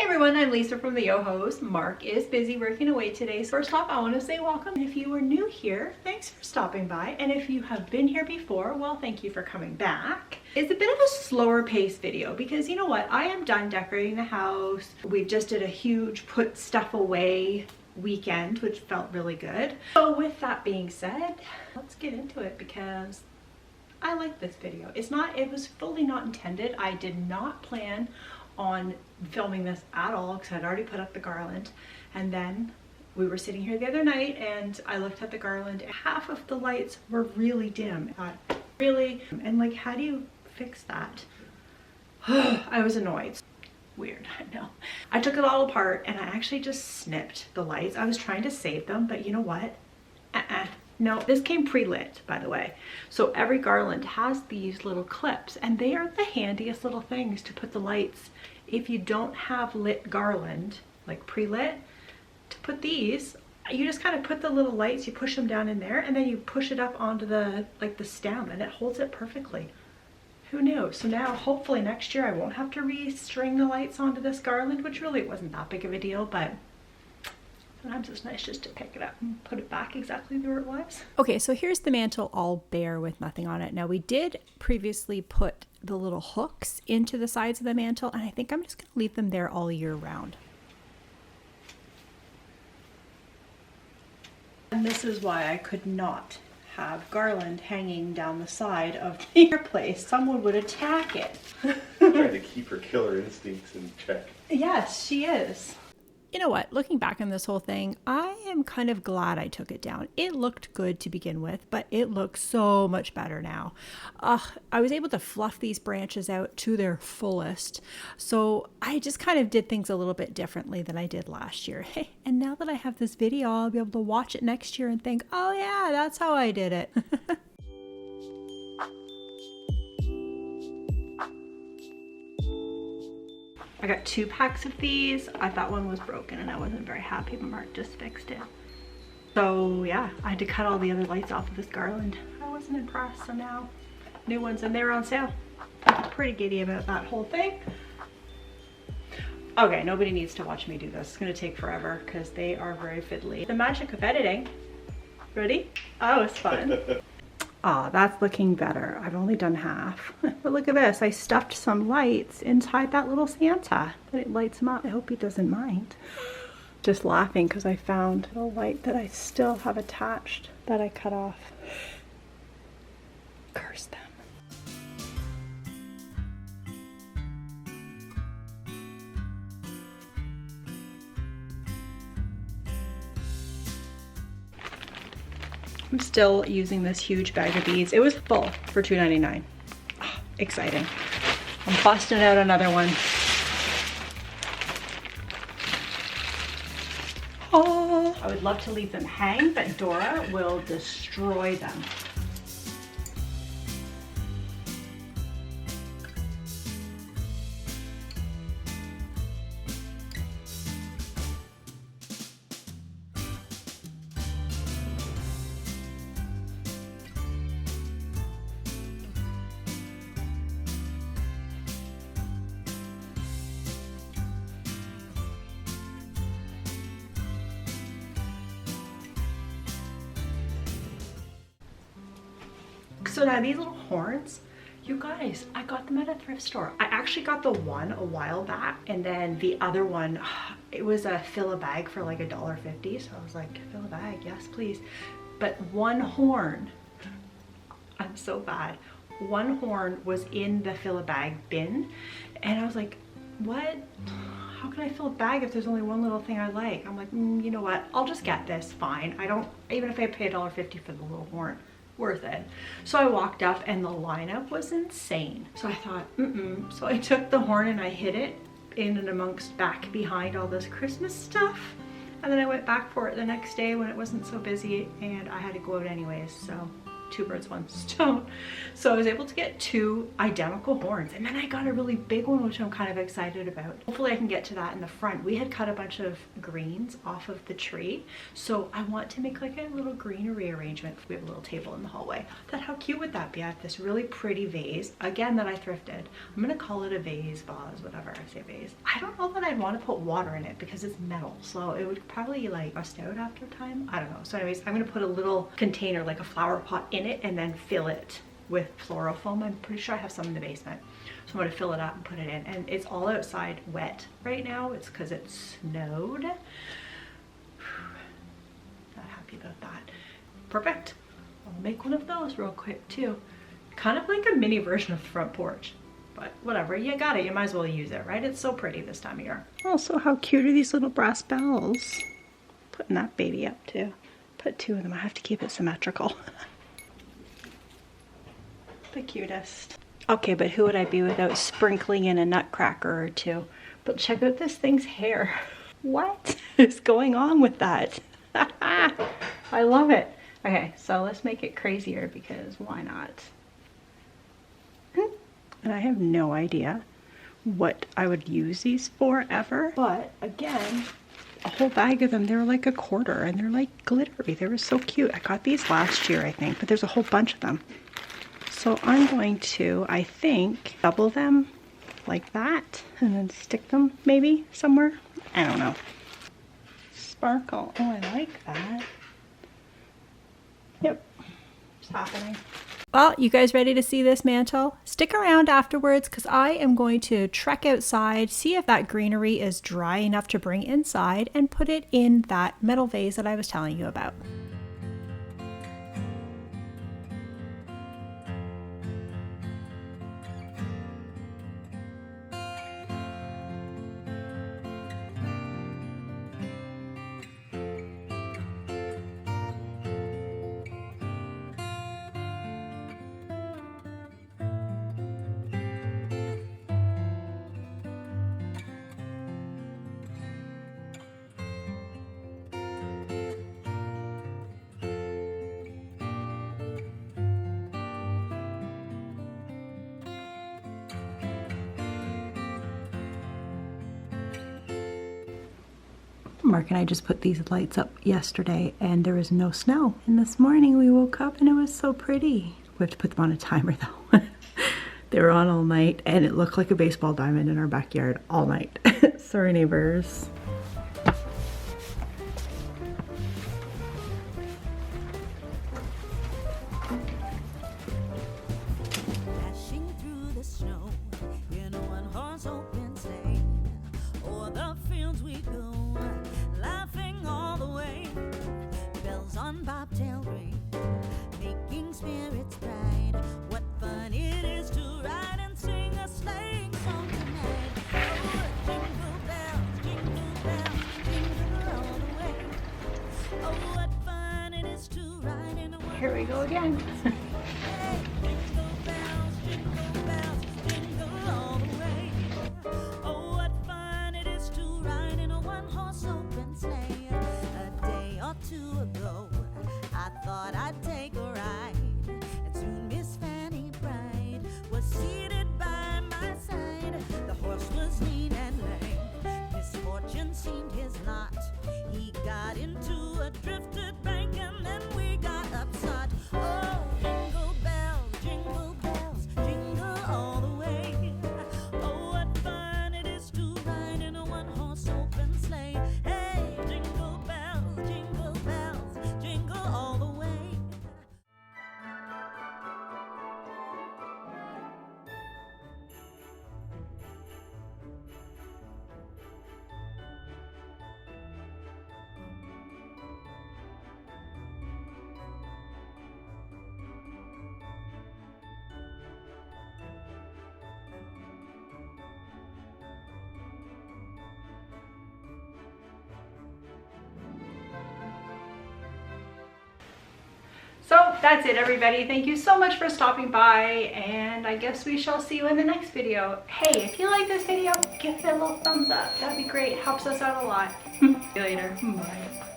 Hey everyone, I'm Lisa from the JOHOs. Mark is busy working away today. So first off, I want to say welcome. If you are new here, thanks for stopping by. And if you have been here before, well, thank you for coming back. It's a bit of a slower pace video because you know what? I am done decorating the house. We just did a huge put stuff away weekend, which felt really good. So with that being said, let's get into it because I like this video. It was fully not intended. I did not plan on filming this at all because I'd already put up the garland, and then we were sitting here the other night and I looked at the garland and half of the lights were really dim. I thought, really? And like, how do you fix that? I was annoyed. Weird, I know. I took it all apart and I actually just snipped the lights. I was trying to save them, but you know what? No, this came pre-lit, by the way. So every garland has these little clips and they are the handiest little things to put the lights. If you don't have lit garland, like pre-lit, to put these, you just kind of put the little lights, you push them down in there and then you push it up onto the stem and it holds it perfectly. Who knew? So now hopefully next year I won't have to restring the lights onto this garland, which really wasn't that big of a deal, but sometimes it's nice just to pick it up and put it back exactly where it was. Okay, so here's the mantle all bare with nothing on it. Now we did previously put the little hooks into the sides of the mantle, and I think I'm just gonna leave them there all year round. And this is why I could not have garland hanging down the side of the fireplace. Someone would attack it. Trying to keep her killer instincts in check. Yes, she is. You know what, looking back on this whole thing, I am kind of glad I took it down. It looked good to begin with, but it looks so much better now. I was able to fluff these branches out to their fullest. So I just kind of did things a little bit differently than I did last year. Hey, and now that I have this video, I'll be able to watch it next year and think, oh yeah, that's how I did it. I got 2 packs of these. I thought one was broken and I wasn't very happy, but Mark just fixed it. So yeah, I had to cut all the other lights off of this garland. I wasn't impressed, so now new ones and they're on sale. I'm pretty giddy about that whole thing. Okay, nobody needs to watch me do this. It's gonna take forever because they are very fiddly. The magic of editing. Ready? Oh, it's fun. Oh, that's looking better. I've only done half. But look at this. I stuffed some lights inside that little Santa. But it lights him up. I hope he doesn't mind. Just laughing because I found a light that I still have attached that I cut off. Curse them. I'm still using this huge bag of beads. It was full for $2.99. Oh, exciting. I'm busting out another one. Oh, I would love to leave them hang, but Dora will destroy them. So now these little horns, you guys, I got them at a thrift store. I actually got the one a while back, and then the other one, it was a fill a bag for like $1.50. So I was like, fill a bag, yes please. But one horn, I'm so bad. One horn was in the fill a bag bin, and I was like, what? How can I fill a bag if there's only one little thing I like? I'm like, you know what? I'll just get this, fine. I don't, even if I pay $1.50 for the little horn. Worth it. So I walked up and the lineup was insane. So I thought, So I took the horn and I hid it in and amongst back behind all this Christmas stuff. And then I went back for it the next day when it wasn't so busy and I had to go out anyways. So two birds, one stone. So I was able to get 2 identical horns, and then I got a really big one, which I'm kind of excited about. Hopefully I can get to that in the front. We had cut a bunch of greens off of the tree, so I want to make like a little greenery arrangement. We have a little table in the hallway. I thought, how cute would that be? I have this really pretty vase, again, that I thrifted. I'm gonna call it a vase, whatever, I say vase. I don't know that I'd want to put water in it because it's metal, so it would probably like rust out after time. I don't know. So anyways, I'm gonna put a little container, like a flower pot, in it and then fill it with fluorofoam. I'm pretty sure I have some in the basement. So I'm gonna fill it up and put it in. And it's all outside wet right now. It's because it snowed. Not happy about that. Perfect. I'll make one of those real quick too. Kind of like a mini version of the front porch. But whatever, you got it. You might as well use it, right? It's so pretty this time of year. Also, how cute are these little brass bells? Putting that baby up too. Put 2 of them. I have to keep it symmetrical. The cutest. Okay, but who would I be without sprinkling in a nutcracker or 2? But check out this thing's hair. What is going on with that? I love it. Okay, so let's make it crazier because why not? And I have no idea what I would use these for ever. But again, a whole bag of them, they were like $1.25 and they're like glittery. They were so cute. I got these last year, I think, but there's a whole bunch of them. So I'm going to, I think, double them like that and then stick them maybe somewhere. I don't know. Sparkle. Oh, I like that. Yep, it's happening. Well, you guys ready to see this mantle? Stick around afterwards because I am going to trek outside, see if that greenery is dry enough to bring inside, and put it in that metal vase that I was telling you about. Mark and I just put these lights up yesterday and there was no snow. And this morning we woke up and it was so pretty. We have to put them on a timer though. They were on all night and it looked like a baseball diamond in our backyard all night. Sorry, neighbors. Dashing through the snow in a one-horse open sleigh. O'er the fields we go, laughing all the way. Bells on bobtail ring, making spirits bright. What fun it is to ride and sing a sleighing song tonight. Oh, jingle bells, jingle all the way. Oh, what fun it is to ride in a one-horse. Here we go again. Hey, jingle bells, jingle all the way. Oh, what fun it is to ride in a one-horse open sleigh. A day or 2 ago, I thought I'd take a ride, and soon Miss Fanny Bright was seated by my side. The horse was lean and lame, misfortune seemed his lot. He got into a drifted bank, and then we got upset. Oh, jingle bells, jingle all the way. Oh, what fun it is to ride in a one-horse open sleigh. Hey, jingle bells, jingle all the way. So that's it, everybody. Thank you so much for stopping by, and I guess we shall see you in the next video. Hey, if you like this video, give it a little thumbs up. That'd be great. Helps us out a lot. See you later. Bye.